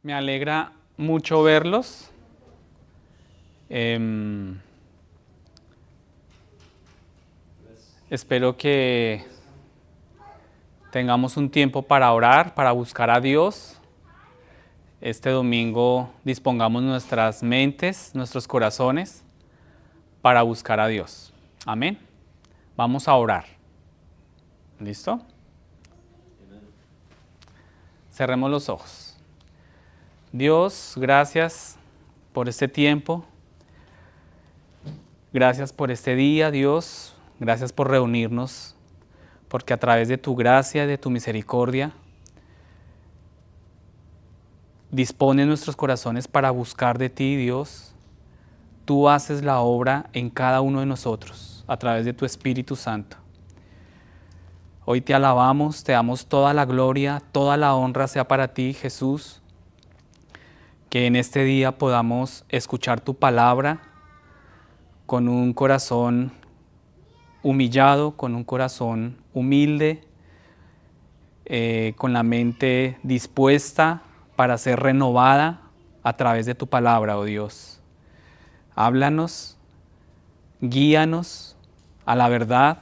Me alegra mucho verlos. Espero que tengamos un tiempo para orar, para buscar a Dios. Este domingo dispongamos nuestras mentes, nuestros corazones para buscar a Dios. Amén. Vamos a orar. ¿Listo? Cerremos los ojos. Dios, gracias por este tiempo. Gracias por este día, Dios. Gracias por reunirnos, porque a través de tu gracia y de tu misericordia, dispone nuestros corazones para buscar de ti, Dios. Tú haces la obra en cada uno de nosotros, a través de tu Espíritu Santo. Hoy te alabamos, te damos toda la gloria, toda la honra sea para ti, Jesús. Que en este día podamos escuchar tu palabra con un corazón humillado, con un corazón humilde, con la mente dispuesta para ser renovada a través de tu palabra, oh Dios. Háblanos, guíanos a la verdad,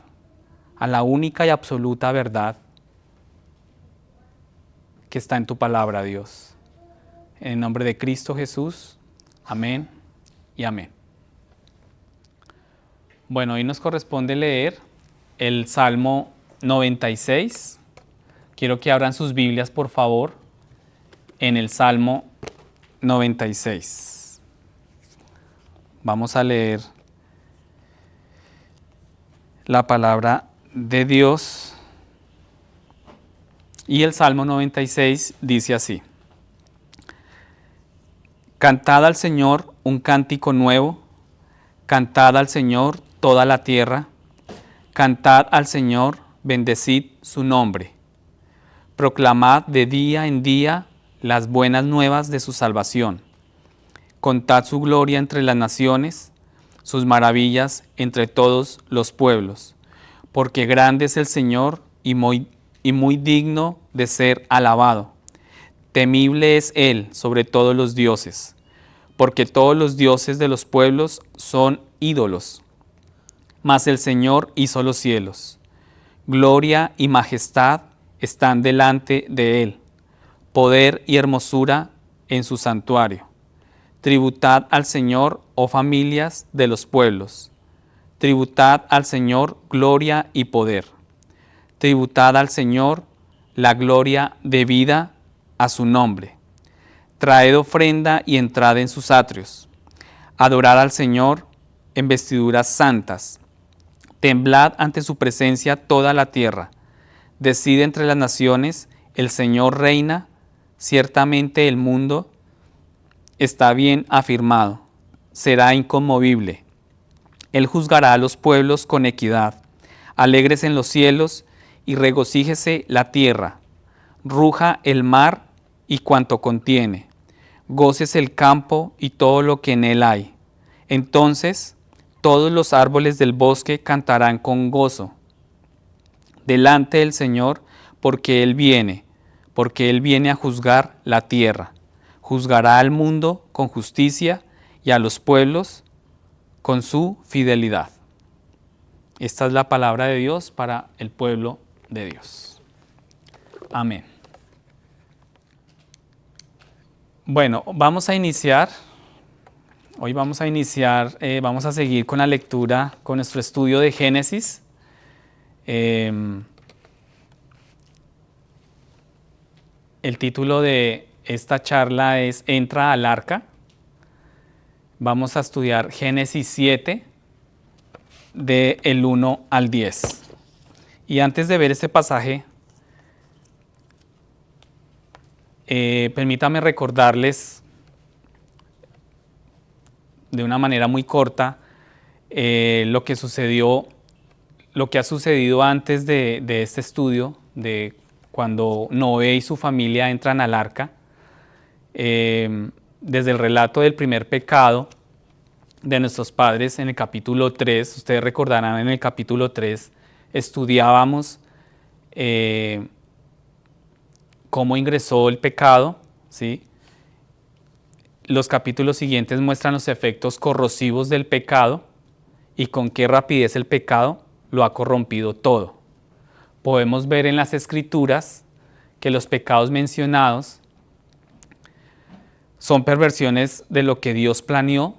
a la única y absoluta verdad que está en tu palabra, Dios. En el nombre de Cristo Jesús, amén y amén. Bueno, hoy nos corresponde leer el Salmo 96. Quiero que abran sus Biblias, por favor, en el Salmo 96. Vamos a leer la palabra de Dios. Y el Salmo 96 dice así: Cantad al Señor un cántico nuevo, cantad al Señor toda la tierra, cantad al Señor, bendecid su nombre. Proclamad de día en día las buenas nuevas de su salvación. Contad su gloria entre las naciones, sus maravillas entre todos los pueblos, porque grande es el Señor y muy digno de ser alabado. Temible es Él sobre todos los dioses, porque todos los dioses de los pueblos son ídolos. Mas el Señor hizo los cielos. Gloria y majestad están delante de Él, poder y hermosura en su santuario. Tributad al Señor, oh familias de los pueblos. Tributad al Señor gloria y poder. Tributad al Señor la gloria debida a su nombre. Traed ofrenda y entrad en sus atrios. Adorad al Señor en vestiduras santas. Temblad ante su presencia toda la tierra. Decid entre las naciones, el Señor reina. Ciertamente el mundo está bien afirmado, será inconmovible. Él juzgará a los pueblos con equidad. Alegres en los cielos y regocíjese la tierra. Ruja el mar y cuanto contiene. Gócese el campo y todo lo que en él hay. Entonces todos los árboles del bosque cantarán con gozo delante del Señor, porque Él viene a juzgar la tierra. Juzgará al mundo con justicia y a los pueblos con su fidelidad. Esta es la palabra de Dios para el pueblo de Dios. Amén. Bueno, vamos a iniciar. Hoy vamos a seguir con la lectura, con nuestro estudio de Génesis. El título de esta charla es Entra al arca. Vamos a estudiar Génesis 7, del 1 al 10. Y antes de ver este pasaje, permítame recordarles de una manera muy corta lo que ha sucedido antes de este estudio, de cuando Noé y su familia entran al arca. Desde el relato del primer pecado de nuestros padres en el capítulo 3, ustedes recordarán, en el capítulo 3 estudiábamos cómo ingresó el pecado, ¿sí? los capítulos siguientes muestran los efectos corrosivos del pecado y con qué rapidez el pecado lo ha corrompido todo. Podemos ver en las Escrituras que los pecados mencionados son perversiones de lo que Dios planeó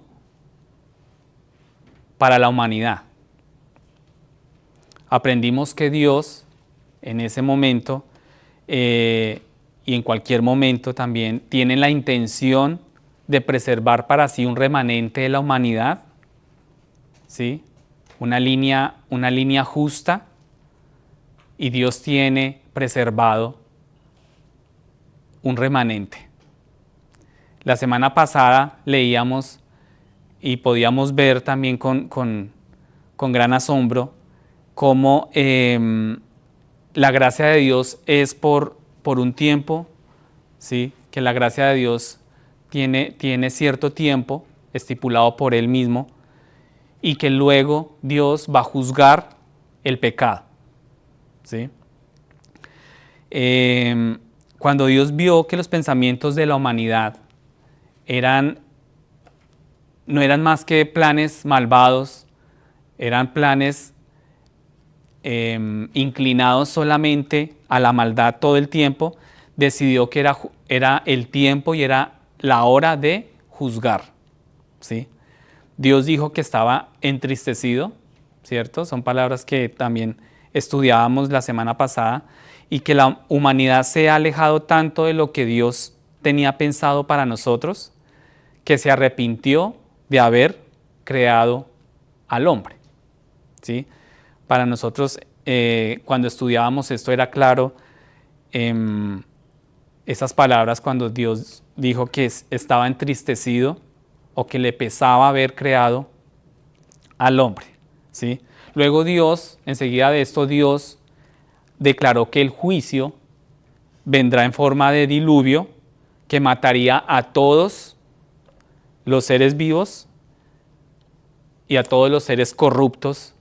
para la humanidad. Aprendimos que Dios en ese momento y en cualquier momento también tiene la intención de preservar para sí un remanente de la humanidad, ¿sí? Una línea justa, y Dios tiene preservado un remanente. La semana pasada leíamos y podíamos ver también con gran asombro cómo la gracia de Dios es por un tiempo, ¿sí? Que la gracia de Dios tiene cierto tiempo estipulado por Él mismo, y que luego Dios va a juzgar el pecado, ¿sí? Cuando Dios vio que los pensamientos de la humanidad no eran más que planes malvados, eran planes inclinados solamente a la maldad todo el tiempo, decidió que era el tiempo y era la hora de juzgar, ¿sí? Dios dijo que estaba entristecido, ¿cierto? Son palabras que también estudiábamos la semana pasada, y que la humanidad se ha alejado tanto de lo que Dios tenía pensado para nosotros, que se arrepintió de haber creado al hombre, ¿sí? Para nosotros, cuando estudiábamos esto, era claro esas palabras cuando Dios dijo que estaba entristecido o que le pesaba haber creado al hombre, ¿sí? Luego Dios, enseguida de esto, Dios declaró que el juicio vendrá en forma de diluvio que mataría a todos los seres vivos y a todos los seres corruptos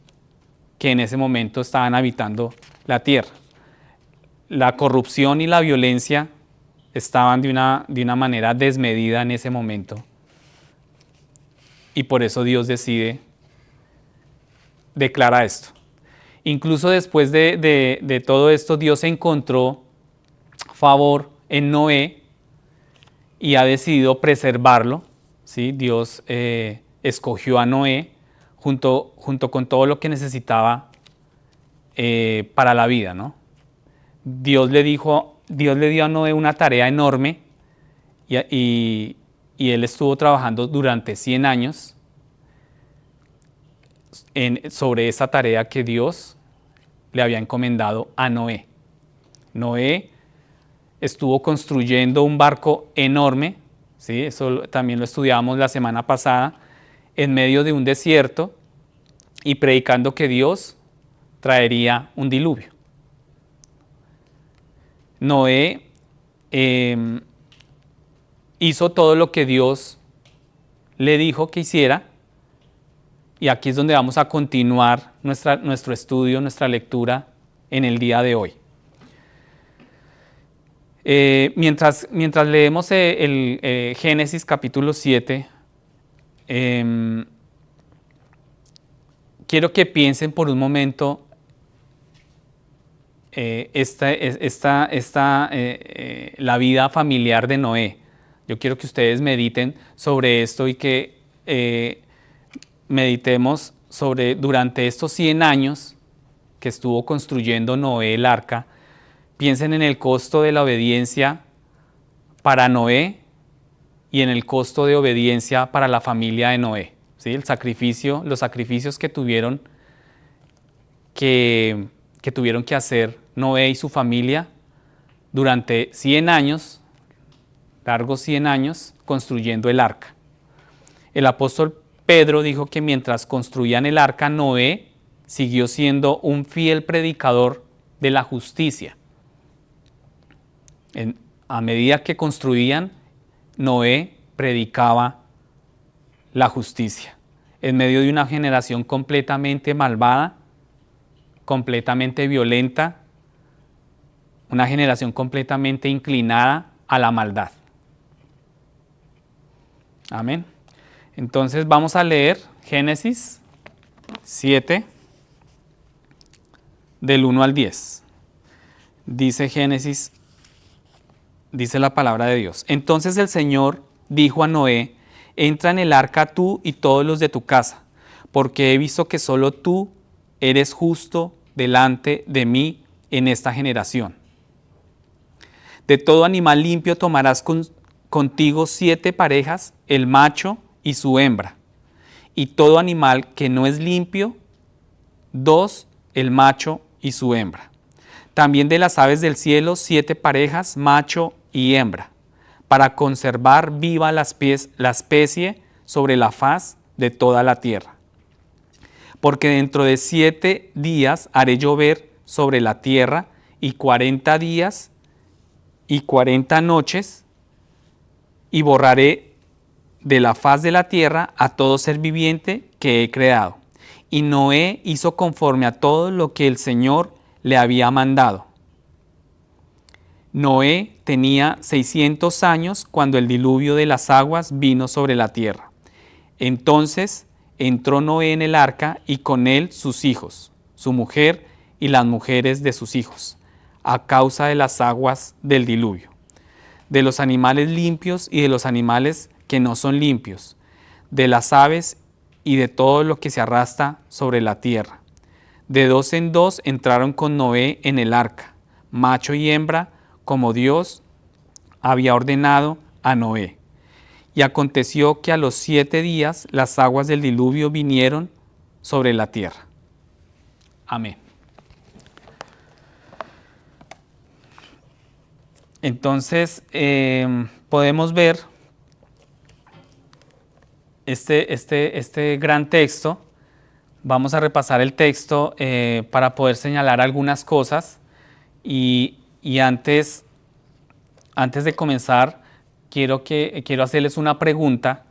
que en ese momento estaban habitando la tierra. La corrupción y la violencia estaban de una manera desmedida en ese momento, y por eso Dios declara esto. Incluso después de todo esto, Dios encontró favor en Noé y ha decidido preservarlo, ¿sí? Dios escogió a Noé junto con todo lo que necesitaba para la vida, ¿no? Dios le dio a Noé una tarea enorme, y él estuvo trabajando durante 100 años sobre esa tarea que Dios le había encomendado a Noé. Noé estuvo construyendo un barco enorme, ¿sí? Eso también lo estudiamos la semana pasada, en medio de un desierto, y predicando que Dios traería un diluvio. Noé hizo todo lo que Dios le dijo que hiciera, y aquí es donde vamos a continuar nuestro estudio, nuestra lectura en el día de hoy. Mientras leemos el Génesis capítulo 7, quiero que piensen por un momento la vida familiar de Noé. Yo quiero que ustedes mediten sobre esto y que meditemos sobre durante estos 100 años que estuvo construyendo Noé el arca. Piensen en el costo de la obediencia para Noé y en el costo de obediencia para la familia de Noé, ¿sí? Los sacrificios que tuvieron que hacer Noé y su familia durante 100 años, largos 100 años, construyendo el arca. El apóstol Pedro dijo que mientras construían el arca, Noé siguió siendo un fiel predicador de la justicia. A medida que construían, Noé predicaba la justicia en medio de una generación completamente malvada, completamente violenta, una generación completamente inclinada a la maldad. Amén. Entonces vamos a leer Génesis 7, del 1 al 10. Dice Génesis, dice la palabra de Dios. Entonces el Señor dijo a Noé: entra en el arca tú y todos los de tu casa, porque he visto que solo tú eres justo delante de mí en esta generación. De todo animal limpio tomarás contigo 7 parejas, el macho y su hembra, y todo animal que no es limpio, 2, el macho y su hembra. También de las aves del cielo 7 parejas, macho y hembra, para conservar viva la especie sobre la faz de toda la tierra. Porque dentro de 7 días haré llover sobre la tierra, y 40 días y 40 noches, y borraré de la faz de la tierra a todo ser viviente que he creado. Y Noé hizo conforme a todo lo que el Señor le había mandado. Noé tenía 600 años cuando el diluvio de las aguas vino sobre la tierra. Entonces entró Noé en el arca, y con él sus hijos, su mujer y las mujeres de sus hijos, a causa de las aguas del diluvio, de los animales limpios y de los animales que no son limpios, de las aves y de todo lo que se arrastra sobre la tierra. De 2 en 2 entraron con Noé en el arca, macho y hembra, como Dios había ordenado a Noé. Y aconteció que a los 7 días las aguas del diluvio vinieron sobre la tierra. Amén. Entonces, podemos ver este gran texto. Vamos a repasar el texto para poder señalar algunas cosas. Y antes de comenzar, quiero hacerles una pregunta.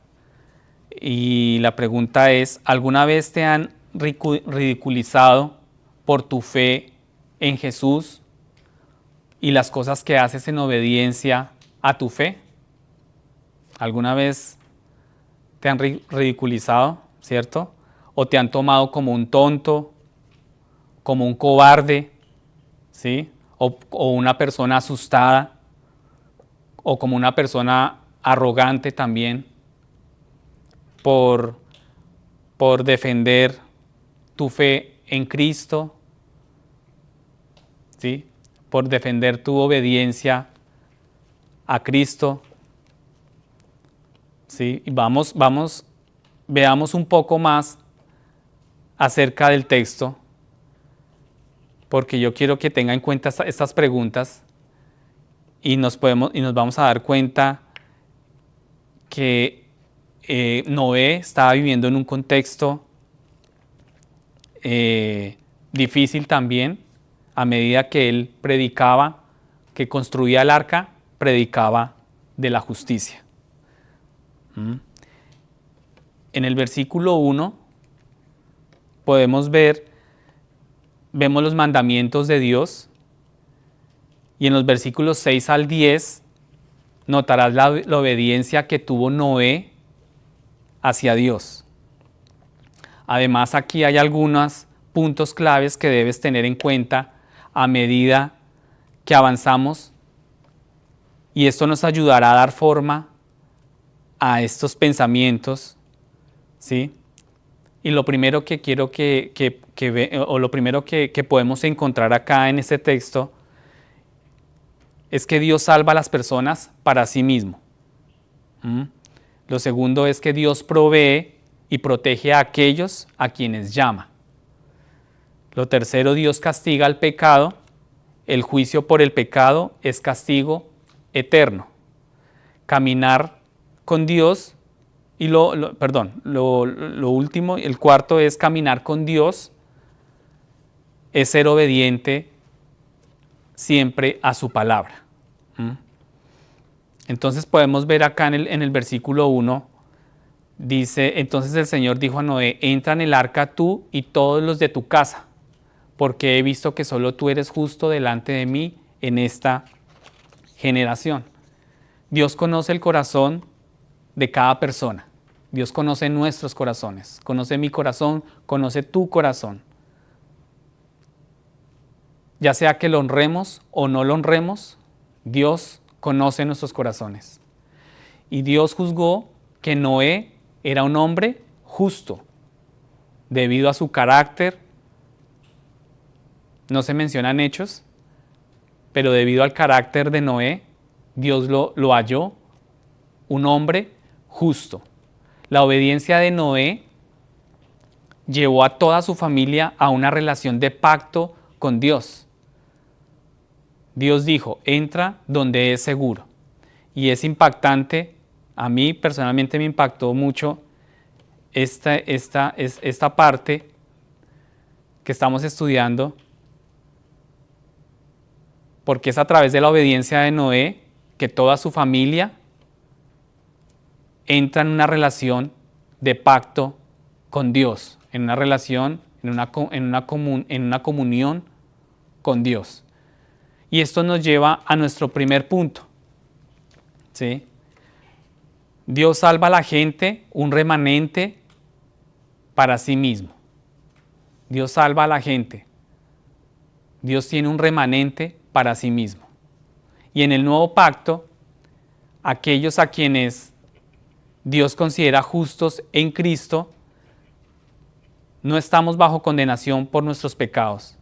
Y la pregunta es: ¿alguna vez te han ridiculizado por tu fe en Jesús y las cosas que haces en obediencia a tu fe? ¿Alguna vez te han ridiculizado, cierto? ¿O te han tomado como un tonto, como un cobarde, ¿sí? O una persona asustada, o como una persona arrogante también, por defender tu fe en Cristo, ¿sí? Por defender tu obediencia a Cristo, ¿sí? Y veamos un poco más acerca del texto, porque yo quiero que tenga en cuenta estas preguntas, y nos vamos a dar cuenta que Noé estaba viviendo en un contexto difícil también. A medida que él predicaba, que construía el arca, predicaba de la justicia. En el versículo 1 vemos los mandamientos de Dios, y en los versículos 6 al 10 notarás la obediencia que tuvo Noé hacia Dios. Además, aquí hay algunos puntos claves que debes tener en cuenta a medida que avanzamos, y esto nos ayudará a dar forma a estos pensamientos, ¿sí? Y lo primero que quiero lo primero que podemos encontrar acá en este texto es que Dios salva a las personas para sí mismo. Lo segundo es que Dios provee y protege a aquellos a quienes llama. Lo tercero, Dios castiga al pecado. El juicio por el pecado es castigo eterno. Caminar con Dios, y lo último, el cuarto es caminar con Dios, es ser obediente siempre a su palabra. Entonces podemos ver acá en el versículo 1, dice: entonces el Señor dijo a Noé: entra en el arca tú y todos los de tu casa, porque he visto que solo tú eres justo delante de mí en esta generación. Dios conoce el corazón de cada persona. Dios conoce nuestros corazones, conoce mi corazón, conoce tu corazón. Ya sea que lo honremos o no lo honremos, Dios conoce nuestros corazones. Y Dios juzgó que Noé era un hombre justo, debido a su carácter. No se mencionan hechos, pero debido al carácter de Noé, Dios lo halló un hombre justo. La obediencia de Noé llevó a toda su familia a una relación de pacto con Dios. Dios dijo, entra donde es seguro. Y es impactante, a mí personalmente me impactó mucho esta parte que estamos estudiando, porque es a través de la obediencia de Noé que toda su familia entra en una relación de pacto con Dios, en una relación, en una comunión con Dios. Y esto nos lleva a nuestro primer punto, ¿sí? Dios salva a la gente, un remanente para sí mismo. Dios salva a la gente. Dios tiene un remanente para sí mismo. Y en el nuevo pacto, aquellos a quienes Dios considera justos en Cristo, no estamos bajo condenación por nuestros pecados.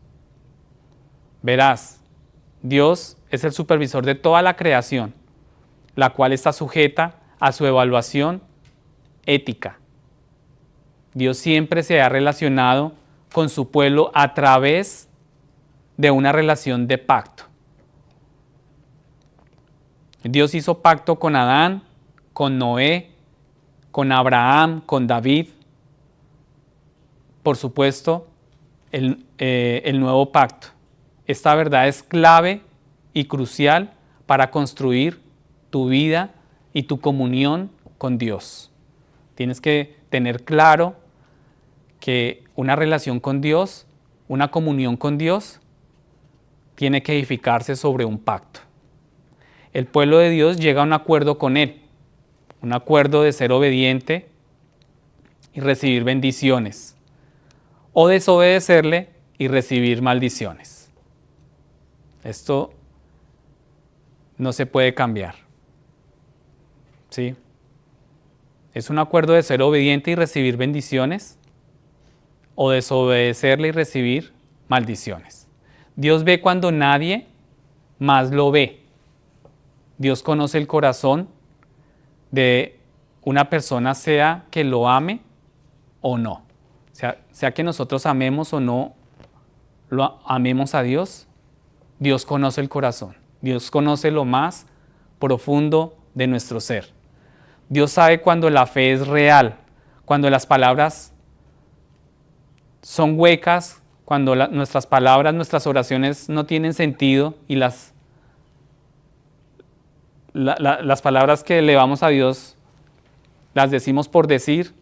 Verás, Dios es el supervisor de toda la creación, la cual está sujeta a su evaluación ética. Dios siempre se ha relacionado con su pueblo a través de una relación de pacto. Dios hizo pacto con Adán, con Noé, con Abraham, con David. Por supuesto, el nuevo pacto. Esta verdad es clave y crucial para construir tu vida y tu comunión con Dios. Tienes que tener claro que una relación con Dios, una comunión con Dios, tiene que edificarse sobre un pacto. El pueblo de Dios llega a un acuerdo con Él, un acuerdo de ser obediente y recibir bendiciones, o desobedecerle y recibir maldiciones. Esto no se puede cambiar, ¿sí? Es un acuerdo de ser obediente y recibir bendiciones, o desobedecerle y recibir maldiciones. Dios ve cuando nadie más lo ve. Dios conoce el corazón de una persona, sea que lo ame o no. Sea que nosotros amemos o no lo amemos a Dios, Dios conoce el corazón. Dios conoce lo más profundo de nuestro ser. Dios sabe cuando la fe es real, cuando las palabras son huecas, cuando nuestras palabras, nuestras oraciones no tienen sentido y las palabras que elevamos a Dios las decimos por decir.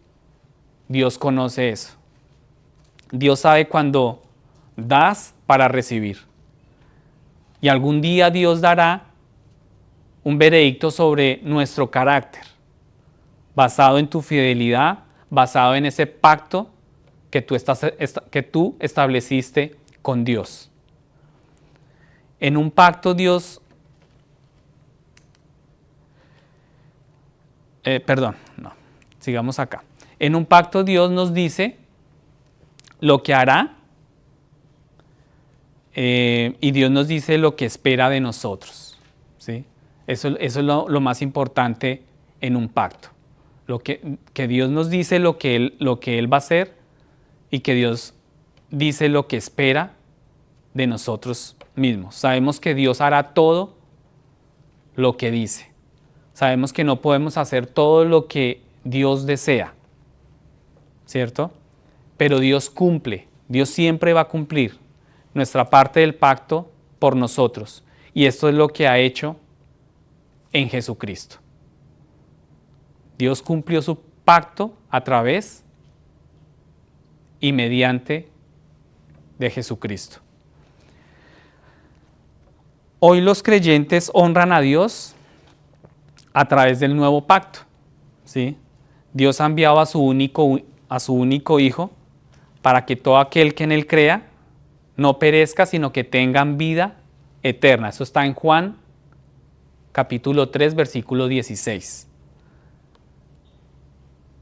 Dios conoce eso. Dios sabe cuando das para recibir. Y algún día Dios dará un veredicto sobre nuestro carácter, basado en tu fidelidad, basado en ese pacto que tú estableciste con Dios. En un pacto Dios, sigamos acá. En un pacto Dios nos dice lo que hará, y Dios nos dice lo que espera de nosotros, ¿sí? Eso es lo más importante en un pacto. Que Dios nos dice lo que Él va a hacer, y que Dios dice lo que espera de nosotros mismos. Sabemos que Dios hará todo lo que dice. Sabemos que no podemos hacer todo lo que Dios desea, ¿cierto? Pero Dios cumple. Dios siempre va a cumplir nuestra parte del pacto por nosotros. Y esto es lo que ha hecho en Jesucristo. Dios cumplió su pacto a través y mediante de Jesucristo. Hoy los creyentes honran a Dios a través del nuevo pacto. ¿sí? Dios ha enviado a su único Hijo para que todo aquel que en Él crea no perezca, sino que tengan vida eterna. Eso está en Juan capítulo 3, versículo 16.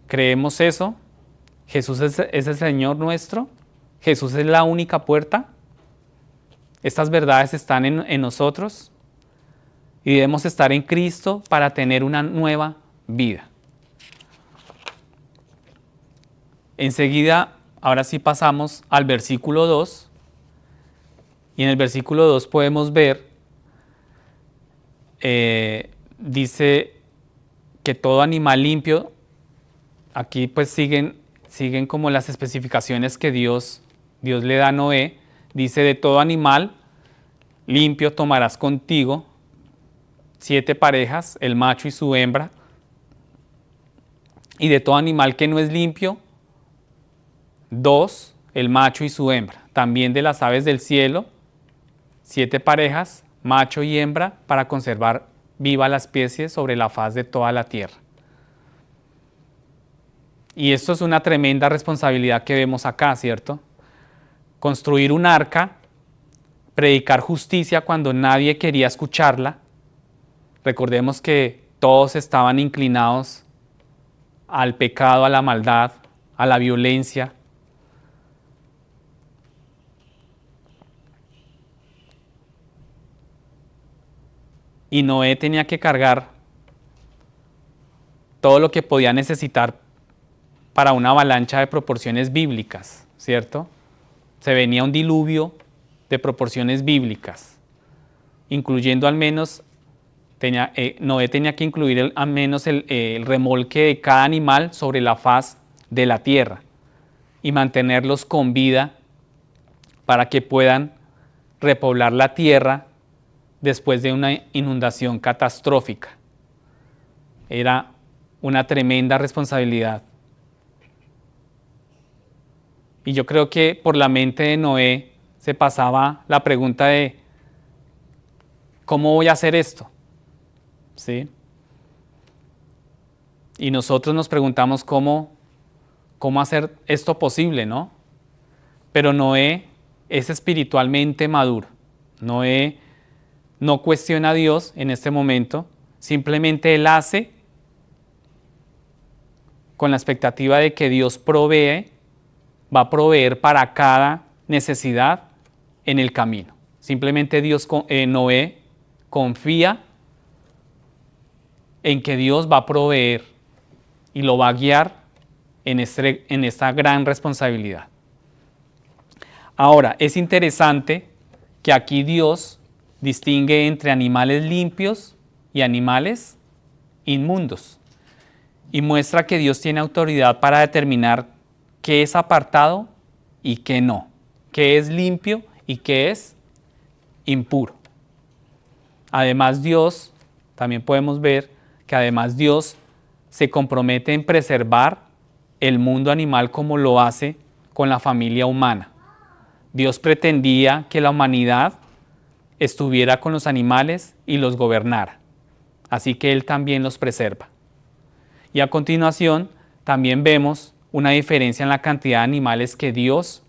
¿Creemos eso? ¿Jesús es el Señor nuestro? ¿Jesús es la única puerta? ¿Estas verdades están en nosotros? Y debemos estar en Cristo para tener una nueva vida. Enseguida, ahora sí pasamos al versículo 2. Y en el versículo 2 podemos ver, dice que todo animal limpio, aquí pues siguen como las especificaciones que Dios le da a Noé. Dice: de todo animal limpio tomarás contigo 7 parejas, el macho y su hembra. Y de todo animal que no es limpio, 2, el macho y su hembra. También de las aves del cielo, 7 parejas, macho y hembra, para conservar viva la especie sobre la faz de toda la tierra. Y esto es una tremenda responsabilidad que vemos acá, ¿cierto? Construir un arca, predicar justicia cuando nadie quería escucharla. Recordemos que todos estaban inclinados al pecado, a la maldad, a la violencia. Y Noé tenía que cargar todo lo que podía necesitar para una avalancha de proporciones bíblicas, ¿cierto? Se venía un diluvio de proporciones bíblicas, incluyendo al menos, Noé tenía que incluir al menos el remolque de cada animal sobre la faz de la tierra y mantenerlos con vida para que puedan repoblar la tierra después de una inundación catastrófica. Era una tremenda responsabilidad. Y yo creo que por la mente de Noé se pasaba la pregunta de ¿cómo voy a hacer esto? ¿Sí? Y nosotros nos preguntamos cómo hacer esto posible, ¿no? Pero Noé es espiritualmente maduro. Noé no cuestiona a Dios en este momento, simplemente él hace con la expectativa de que Dios va a proveer para cada necesidad en el camino. Simplemente Noé confía en que Dios va a proveer y lo va a guiar en esta gran responsabilidad. Ahora, es interesante que aquí Dios distingue entre animales limpios y animales inmundos y muestra que Dios tiene autoridad para determinar qué es apartado y qué no, qué es limpio y qué es impuro. Además, también podemos ver que además Dios se compromete en preservar el mundo animal como lo hace con la familia humana. Dios pretendía que la humanidad estuviera con los animales y los gobernara. Así que Él también los preserva. Y a continuación también vemos una diferencia en la cantidad de animales que Dios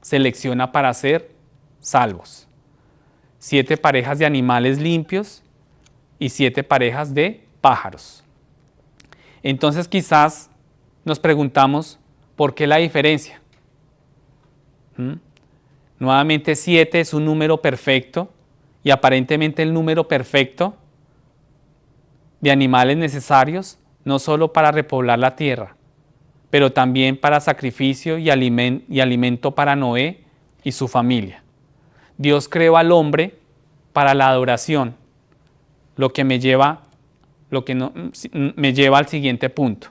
selecciona para ser salvos. 7 parejas de animales limpios y 7 parejas de pájaros. Entonces quizás nos preguntamos, ¿por qué la diferencia? Nuevamente 7 es un número perfecto y aparentemente el número perfecto de animales necesarios no solo para repoblar la tierra, pero también para sacrificio y alimento para Noé y su familia. Dios creó al hombre para la adoración, lo que me lleva al siguiente punto.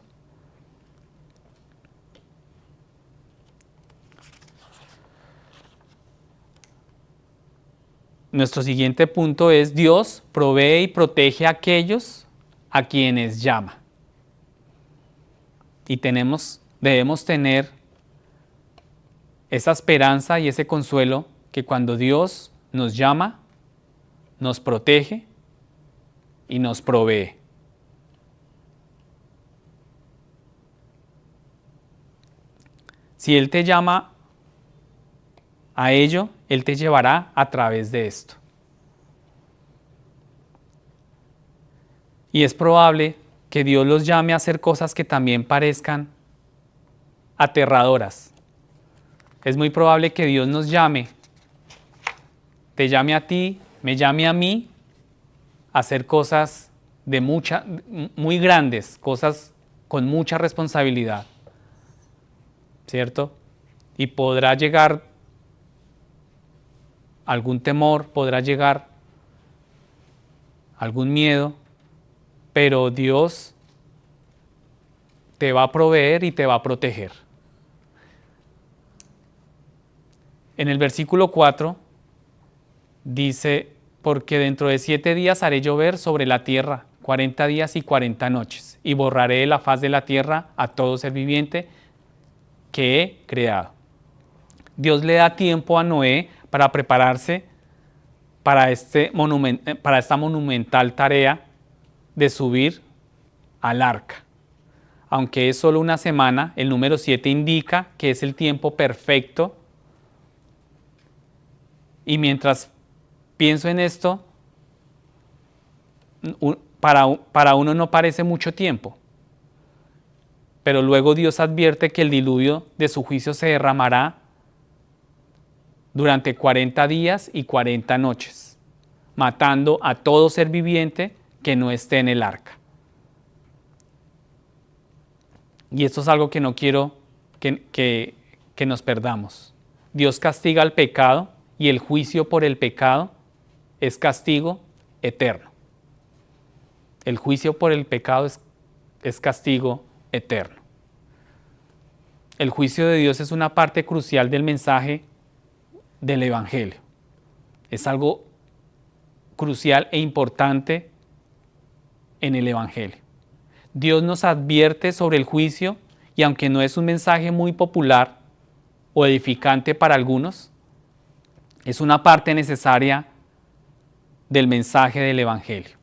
Nuestro siguiente punto es: Dios provee y protege a aquellos a quienes llama. Y debemos tener esa esperanza y ese consuelo que cuando Dios nos llama, nos protege y nos provee. Si Él te llama a ello, Él te llevará a través de esto. Y es probable que Dios los llame a hacer cosas que también parezcan aterradoras. Es muy probable que Dios nos llame, te llame a ti, me llame a mí, a hacer cosas muy grandes, cosas con mucha responsabilidad, ¿cierto? Y podrá llegar algún temor, podrá llegar algún miedo, pero Dios te va a proveer y te va a proteger. En el versículo 4 dice, porque dentro de 7 días haré llover sobre la tierra 40 días y 40 noches, y borraré de la faz de la tierra a todo ser viviente que he creado. Dios le da tiempo a Noé para prepararse para esta monumental tarea de subir al arca. Aunque es solo una semana, el número 7 indica que es el tiempo perfecto. Y mientras pienso en esto, para uno no parece mucho tiempo. Pero luego Dios advierte que el diluvio de su juicio se derramará durante 40 días y 40 noches, matando a todo ser viviente que no esté en el arca. Y esto es algo que no quiero que nos perdamos. Dios castiga al pecado y el juicio por el pecado es castigo eterno. El juicio por el pecado es castigo eterno. El juicio de Dios es una parte crucial del mensaje del Evangelio. Es algo crucial e importante en el Evangelio. Dios nos advierte sobre el juicio y aunque no es un mensaje muy popular o edificante para algunos, es una parte necesaria del mensaje del Evangelio.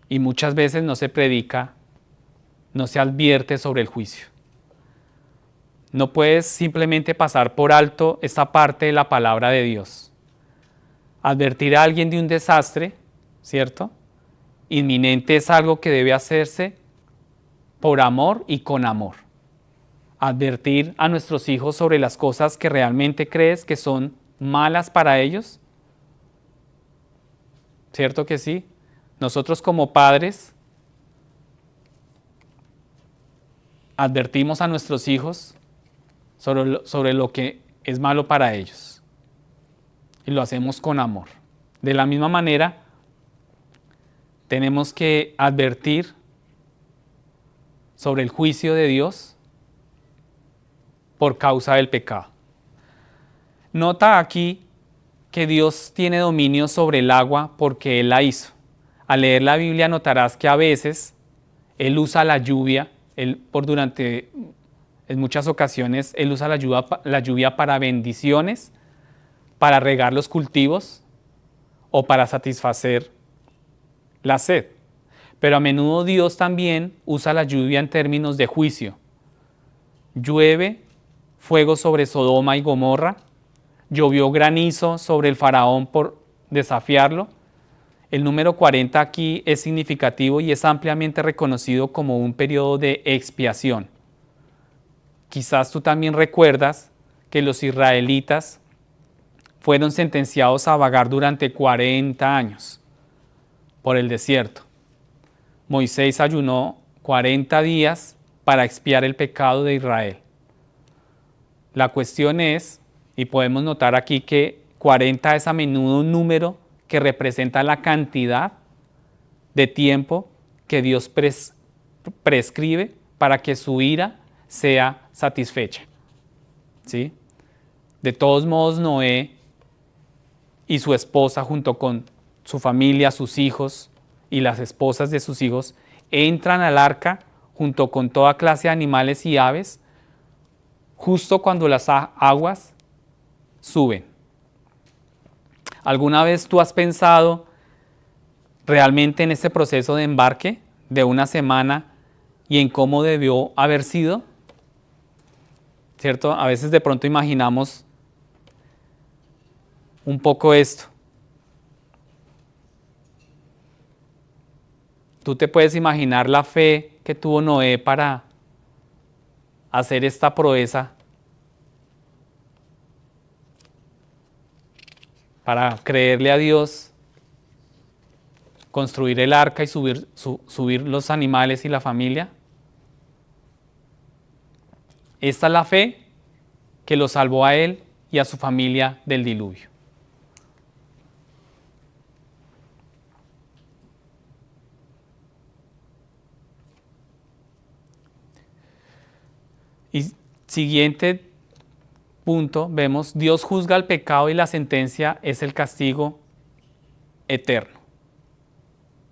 Y muchas veces no se predica, no se advierte sobre el juicio. No puedes simplemente pasar por alto esta parte de la palabra de Dios. Advertir a alguien de un desastre, ¿cierto? Inminente es algo que debe hacerse por amor y con amor. Advertir a nuestros hijos sobre las cosas que realmente crees que son malas para ellos. ¿Cierto que sí? Nosotros como padres advertimos a nuestros hijos sobre lo que es malo para ellos. Y lo hacemos con amor. De la misma manera, tenemos que advertir sobre el juicio de Dios por causa del pecado. Nota aquí que Dios tiene dominio sobre el agua porque Él la hizo. Al leer la Biblia notarás que a veces Él usa la lluvia, en muchas ocasiones Él usa la lluvia para bendiciones, para regar los cultivos o para satisfacer la sed. Pero a menudo Dios también usa la lluvia en términos de juicio. Llueve fuego sobre Sodoma y Gomorra, llovió granizo sobre el faraón por desafiarlo. El número 40 aquí es significativo y es ampliamente reconocido como un periodo de expiación. Quizás tú también recuerdas que los israelitas fueron sentenciados a vagar durante 40 años por el desierto. Moisés ayunó 40 días para expiar el pecado de Israel. La cuestión es, y podemos notar aquí que 40 es a menudo un número que representa la cantidad de tiempo que Dios prescribe para que su ira sea satisfecha. ¿Sí? De todos modos, Noé y su esposa, junto con su familia, sus hijos y las esposas de sus hijos, entran al arca junto con toda clase de animales y aves, justo cuando las aguas suben. ¿Alguna vez tú has pensado realmente en este proceso de embarque de una semana y en cómo debió haber sido, ¿cierto? A veces de pronto imaginamos un poco esto. Tú te puedes imaginar la fe que tuvo Noé para hacer esta proeza, para creerle a Dios, construir el arca y subir los animales y la familia. Esta es la fe que lo salvó a él y a su familia del diluvio. Y siguiente punto, vemos, Dios juzga el pecado y la sentencia es el castigo eterno.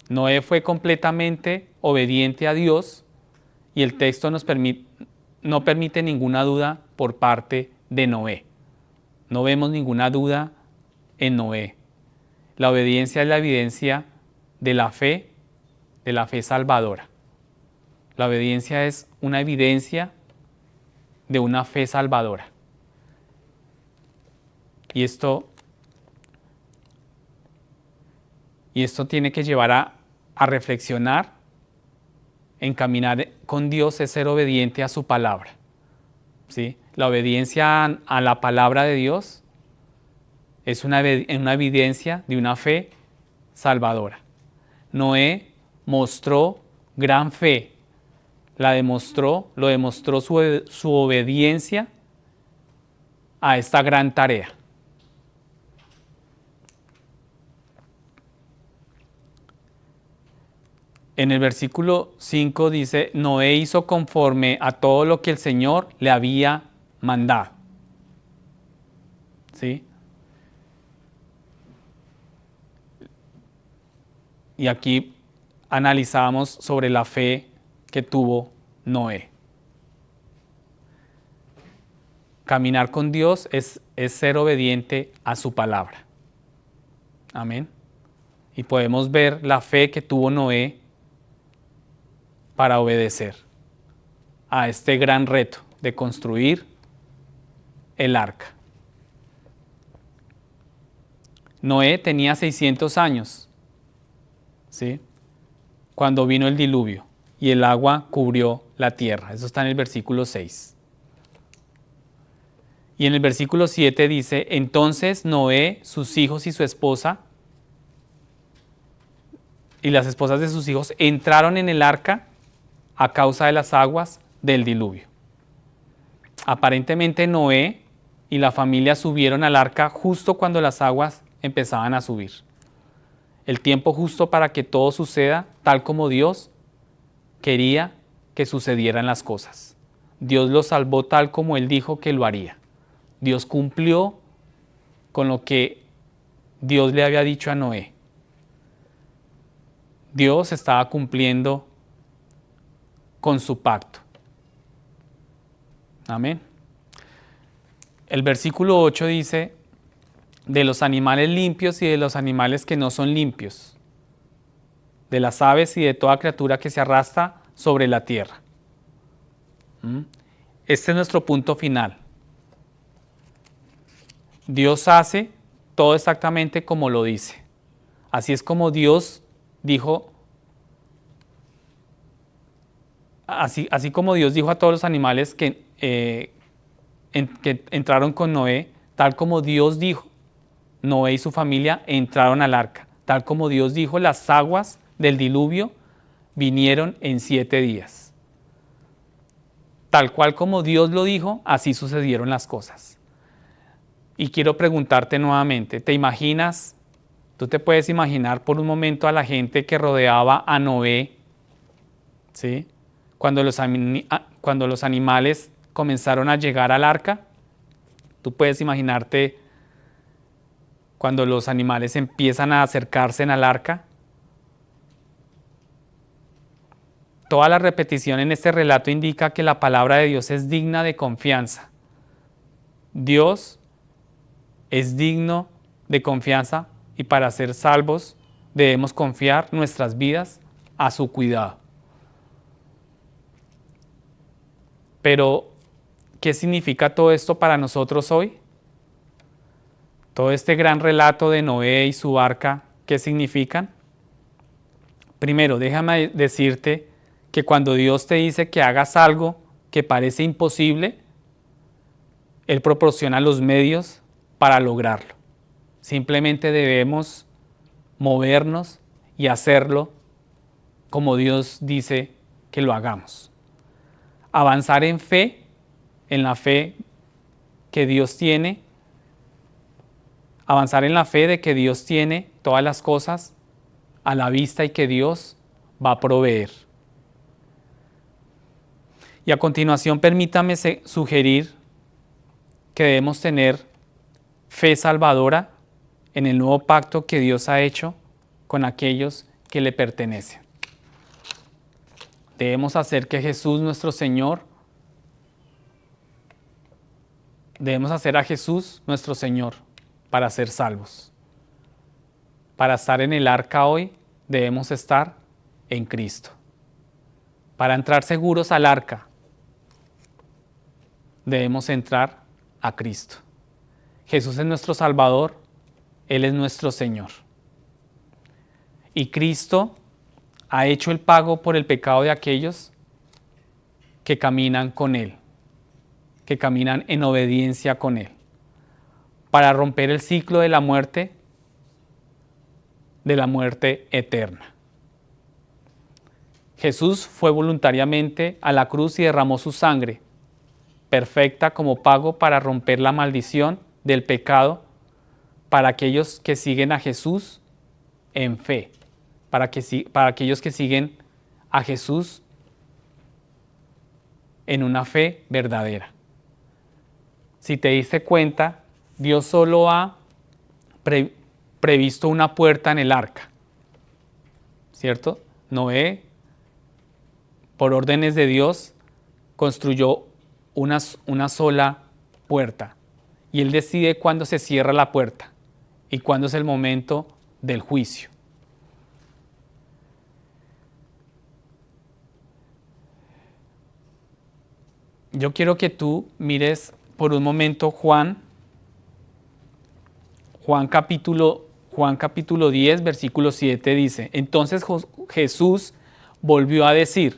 Noé fue completamente obediente a Dios y el texto no permite ninguna duda por parte de Noé. No vemos ninguna duda en Noé. La obediencia es la evidencia de la fe salvadora. La obediencia es una evidencia de una fe salvadora. Y esto tiene que llevar a reflexionar, en caminar con Dios es ser obediente a su palabra. ¿Sí? La obediencia a la palabra de Dios es una evidencia de una fe salvadora. Noé mostró gran fe, lo demostró su obediencia a esta gran tarea. En el versículo 5 dice, Noé hizo conforme a todo lo que el Señor le había mandado. ¿Sí? Y aquí analizamos sobre la fe que tuvo Noé. Caminar con Dios es ser obediente a su palabra. Amén. Y podemos ver la fe que tuvo Noé para obedecer a este gran reto de construir el arca. Noé tenía 600 años, ¿sí?, cuando vino el diluvio y el agua cubrió la tierra. Eso está en el versículo 6. Y en el versículo 7 dice, entonces Noé, sus hijos y su esposa, y las esposas de sus hijos, entraron en el arca a causa de las aguas del diluvio. Aparentemente Noé y la familia subieron al arca justo cuando las aguas empezaban a subir. El tiempo justo para que todo suceda tal como Dios quería que sucedieran las cosas. Dios lo salvó tal como Él dijo que lo haría. Dios cumplió con lo que Dios le había dicho a Noé. Dios estaba cumpliendo con su pacto. Amén. El versículo 8 dice, de los animales limpios y de los animales que no son limpios, de las aves y de toda criatura que se arrastra sobre la tierra. Este es nuestro punto final. Dios hace todo exactamente como lo dice. Así es como Dios dijo, así como Dios dijo a todos los animales que entraron con Noé, tal como Dios dijo, Noé y su familia entraron al arca. Tal como Dios dijo, las aguas del diluvio vinieron en 7 días. Tal cual como Dios lo dijo, así sucedieron las cosas. Y quiero preguntarte nuevamente, tú te puedes imaginar por un momento a la gente que rodeaba a Noé, ¿sí?, cuando los animales comenzaron a llegar al arca? Tú puedes imaginarte cuando los animales empiezan a acercarse al arca. Toda la repetición en este relato indica que la palabra de Dios es digna de confianza. Dios es digno de confianza y para ser salvos debemos confiar nuestras vidas a su cuidado. Pero, ¿qué significa todo esto para nosotros hoy? Todo este gran relato de Noé y su arca, ¿qué significan? Primero, déjame decirte que cuando Dios te dice que hagas algo que parece imposible, Él proporciona los medios para lograrlo. Simplemente debemos movernos y hacerlo como Dios dice que lo hagamos. Avanzar en fe, en la fe que Dios tiene, avanzar en la fe de que Dios tiene todas las cosas a la vista y que Dios va a proveer. Y a continuación permítame sugerir que debemos tener fe salvadora en el nuevo pacto que Dios ha hecho con aquellos que le pertenecen. Debemos hacer que Jesús nuestro Señor, debemos hacer a Jesús nuestro Señor para ser salvos. Para estar en el arca hoy, debemos estar en Cristo. Para entrar seguros al arca, debemos entrar a Cristo. Jesús es nuestro Salvador, Él es nuestro Señor. Y Cristo ha hecho el pago por el pecado de aquellos que caminan con Él, que caminan en obediencia con Él, para romper el ciclo de la muerte eterna. Jesús fue voluntariamente a la cruz y derramó su sangre, perfecta como pago para romper la maldición del pecado para aquellos que siguen a Jesús en fe, para aquellos que siguen a Jesús en una fe verdadera. Si te diste cuenta, Dios solo ha previsto una puerta en el arca, ¿cierto? Noé, por órdenes de Dios, construyó una sola puerta y Él decide cuándo se cierra la puerta y cuándo es el momento del juicio. Yo quiero que tú mires por un momento Juan capítulo 10, versículo 7 dice: entonces Jesús volvió a decir: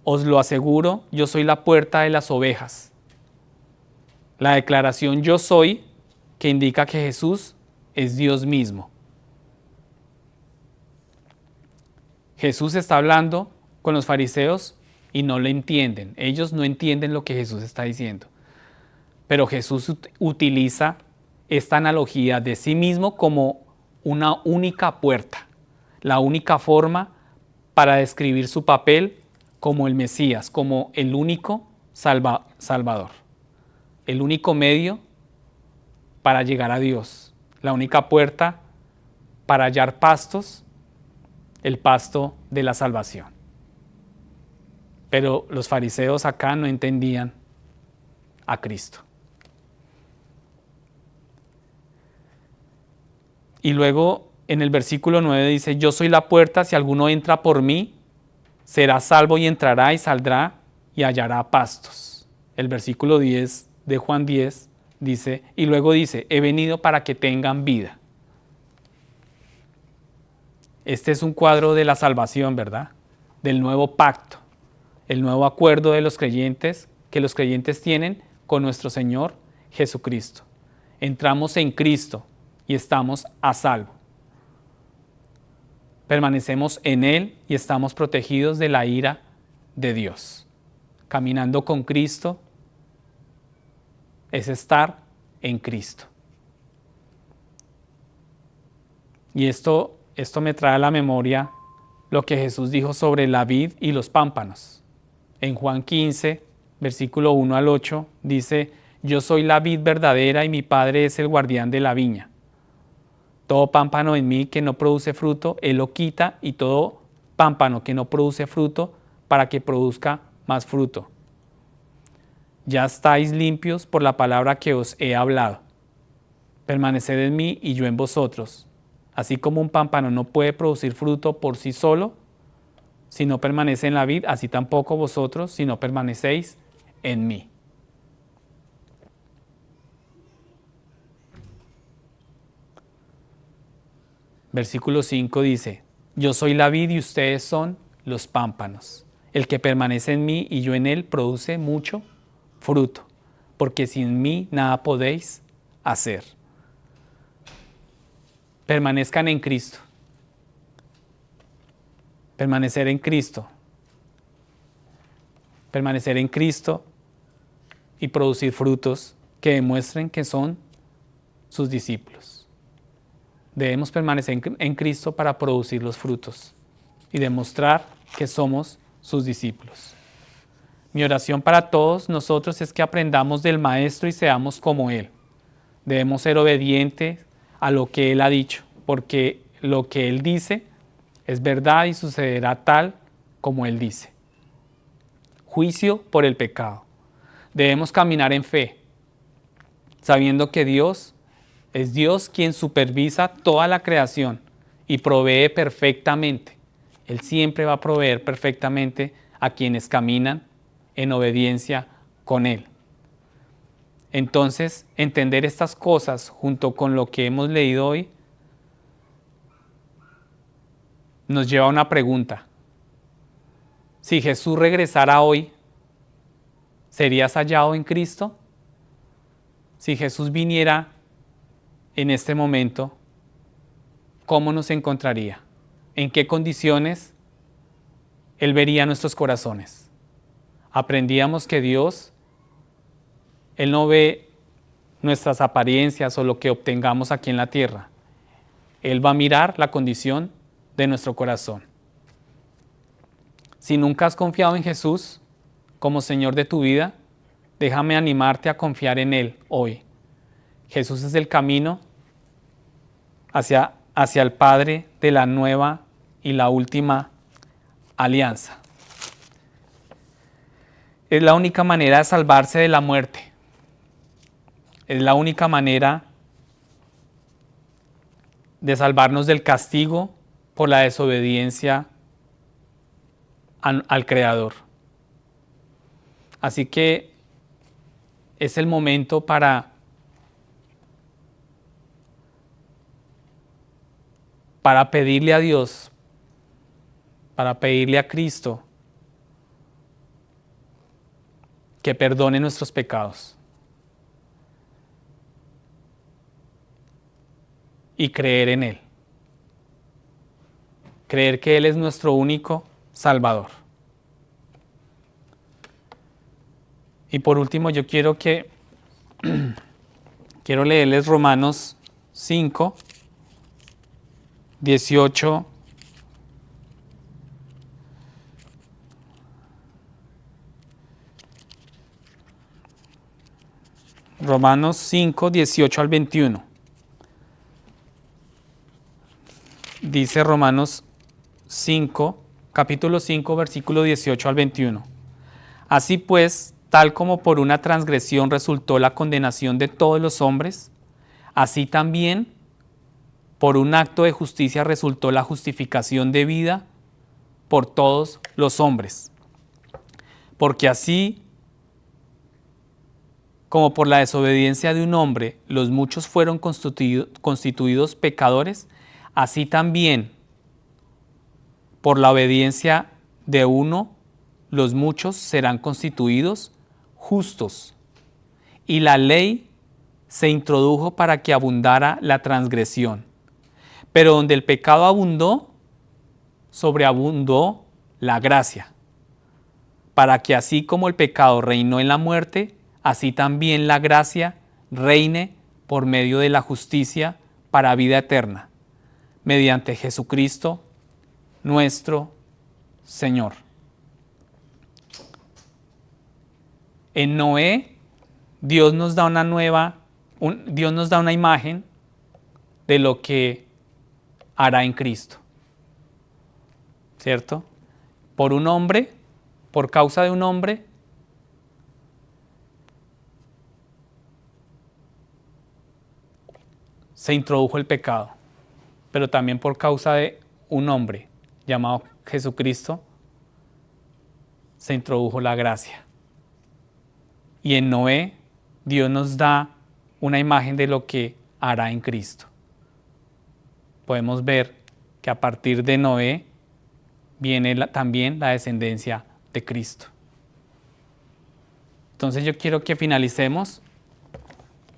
os lo aseguro, yo soy la puerta de las ovejas. La declaración yo soy, que indica que Jesús es Dios mismo. Jesús está hablando con los fariseos y no le entienden. Ellos no entienden lo que Jesús está diciendo. Pero Jesús utiliza esta analogía de sí mismo como una única puerta, la única forma para describir su papel como el Mesías, como el único Salvador, el único medio para llegar a Dios, la única puerta para hallar pastos, el pasto de la salvación. Pero los fariseos acá no entendían a Cristo. Y luego en el versículo 9 dice: yo soy la puerta, si alguno entra por mí, será salvo y entrará y saldrá y hallará pastos. El versículo 10 de Juan 10 dice, y luego dice: he venido para que tengan vida. Este es un cuadro de la salvación, ¿verdad? Del nuevo pacto, el nuevo acuerdo de los creyentes, que los creyentes tienen con nuestro Señor Jesucristo. Entramos en Cristo y estamos a salvo. Permanecemos en Él y estamos protegidos de la ira de Dios. Caminando con Cristo es estar en Cristo. Y esto me trae a la memoria lo que Jesús dijo sobre la vid y los pámpanos. En Juan 15, versículo 1 al 8, dice: yo soy la vid verdadera y mi Padre es el guardián de la viña. Todo pámpano en mí que no produce fruto, Él lo quita, y todo pámpano que no produce fruto, para que produzca más fruto. Ya estáis limpios por la palabra que os he hablado. Permaneced en mí y yo en vosotros. Así como un pámpano no puede producir fruto por sí solo, si no permanece en la vid, así tampoco vosotros si no permanecéis en mí. Versículo 5 dice, yo soy la vid y ustedes son los pámpanos. El que permanece en mí y yo en él produce mucho fruto, porque sin mí nada podéis hacer. Permanezcan en Cristo. Permanecer en Cristo. Permanecer en Cristo y producir frutos que demuestren que son sus discípulos. Debemos permanecer en Cristo para producir los frutos y demostrar que somos sus discípulos. Mi oración para todos nosotros es que aprendamos del Maestro y seamos como Él. Debemos ser obedientes a lo que Él ha dicho, porque lo que Él dice es verdad y sucederá tal como Él dice. Juicio por el pecado. Debemos caminar en fe, sabiendo que Dios es Dios quien supervisa toda la creación y provee perfectamente. Él siempre va a proveer perfectamente a quienes caminan en obediencia con Él. Entonces, entender estas cosas junto con lo que hemos leído hoy nos lleva a una pregunta. Si Jesús regresara hoy, ¿serías hallado en Cristo? Si Jesús viniera en este momento, ¿cómo nos encontraría? ¿En qué condiciones Él vería nuestros corazones? Aprendíamos que Dios, Él no ve nuestras apariencias o lo que obtengamos aquí en la tierra. Él va a mirar la condición de nuestro corazón. Si nunca has confiado en Jesús como Señor de tu vida, déjame animarte a confiar en Él hoy. Jesús es el camino hacia el Padre de la nueva y la última alianza. Es la única manera de salvarse de la muerte. Es la única manera de salvarnos del castigo por la desobediencia al Creador. Así que es el momento para pedirle a Dios, para pedirle a Cristo que perdone nuestros pecados y creer en Él. Creer que Él es nuestro único Salvador. Y por último, yo quiero leerles Romanos 5, 18. Romanos 5, 18 al 21. Dice Romanos 5, capítulo 5, versículo 18 al 21. Así pues, tal como por una transgresión resultó la condenación de todos los hombres, así también por un acto de justicia resultó la justificación de vida por todos los hombres. Porque así como por la desobediencia de un hombre los muchos fueron constituidos pecadores, así también por la obediencia de uno los muchos serán constituidos justos. Y la ley se introdujo para que abundara la transgresión. Pero donde el pecado abundó, sobreabundó la gracia, para que así como el pecado reinó en la muerte, así también la gracia reine por medio de la justicia para vida eterna, mediante Jesucristo nuestro Señor. En Noé, Dios nos da una imagen de lo que hará en Cristo, ¿cierto? Por causa de un hombre, se introdujo el pecado, pero también por causa de un hombre llamado Jesucristo, se introdujo la gracia. Y en Noé, Dios nos da una imagen de lo que hará en Cristo. Podemos ver que a partir de Noé viene también la descendencia de Cristo. Entonces yo quiero que finalicemos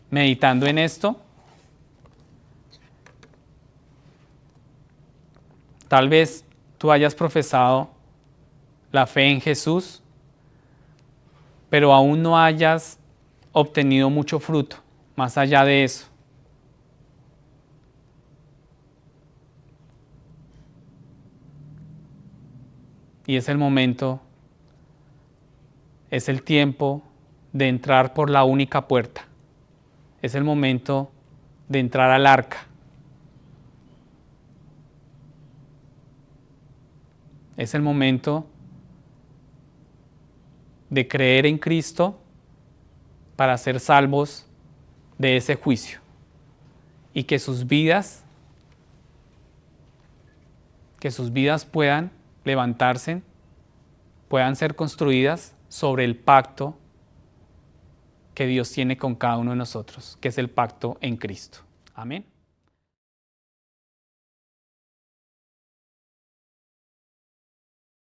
meditando en esto. Tal vez tú hayas profesado la fe en Jesús, pero aún no hayas obtenido mucho fruto más allá de eso. Y es el momento, es el tiempo de entrar por la única puerta. Es el momento de entrar al arca. Es el momento de creer en Cristo para ser salvos de ese juicio y que sus vidas puedan levantarse, puedan ser construidas sobre el pacto que Dios tiene con cada uno de nosotros, que es el pacto en Cristo. Amén.